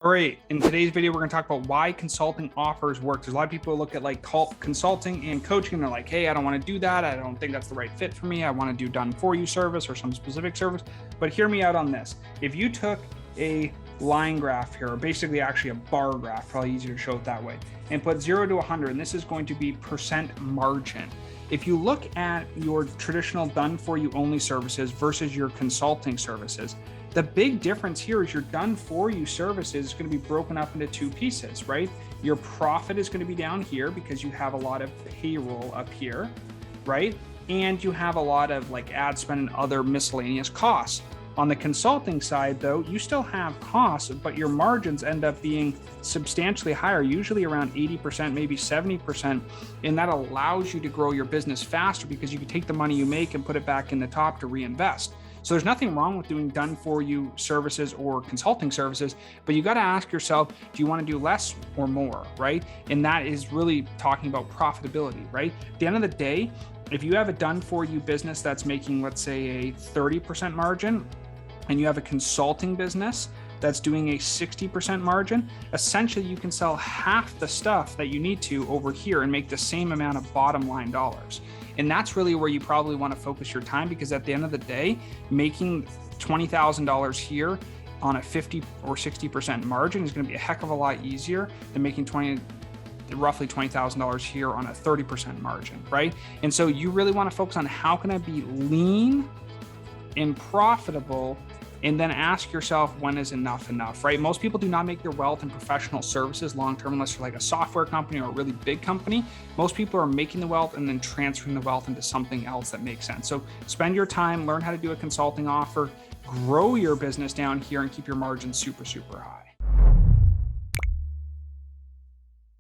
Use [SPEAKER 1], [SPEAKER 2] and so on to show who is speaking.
[SPEAKER 1] All right, in today's video, we're going to talk about why consulting offers work. There's a lot of people who look at like consulting and coaching, and they're like, hey, I don't want to do that. I don't think that's the right fit for me. I want to do done for you service or some specific service. But hear me out on this. If you took a line graph here, or basically actually a bar graph, probably easier to show it that way, and put 0 to 100, and this is going to be percent margin. If you look at your traditional done for you only services versus your consulting services, the big difference here is your done for you services is going to be broken up into two pieces, right? Your profit is going to be down here because you have a lot of payroll up here, right? And you have a lot of like ad spend and other miscellaneous costs. On the consulting side, though, you still have costs, but your margins end up being substantially higher, usually around 80%, maybe 70%. And that allows you to grow your business faster because you can take the money you make and put it back in the top to reinvest. So there's nothing wrong with doing done for you services or consulting services, but you got to ask yourself, do you want to do less or more, right? And that is really talking about profitability, right? At the end of the day, if you have a done for you business that's making, let's say, a 30% margin, and you have a consulting business that's doing a 60% margin, essentially you can sell half the stuff that you need to over here and make the same amount of bottom line dollars. And that's really where you probably want to focus your time, because at the end of the day, making $20,000 here on a 50 or 60% margin is going to be a heck of a lot easier than making roughly $20,000 here on a 30% margin, right? And so you really want to focus on how can I be lean and profitable, and then ask yourself, when is enough, right? Most people do not make their wealth in professional services long-term unless you're like a software company or a really big company. Most people are making the wealth and then transferring the wealth into something else that makes sense. So spend your time, learn how to do a consulting offer, grow your business down here, and keep your margins super, super high.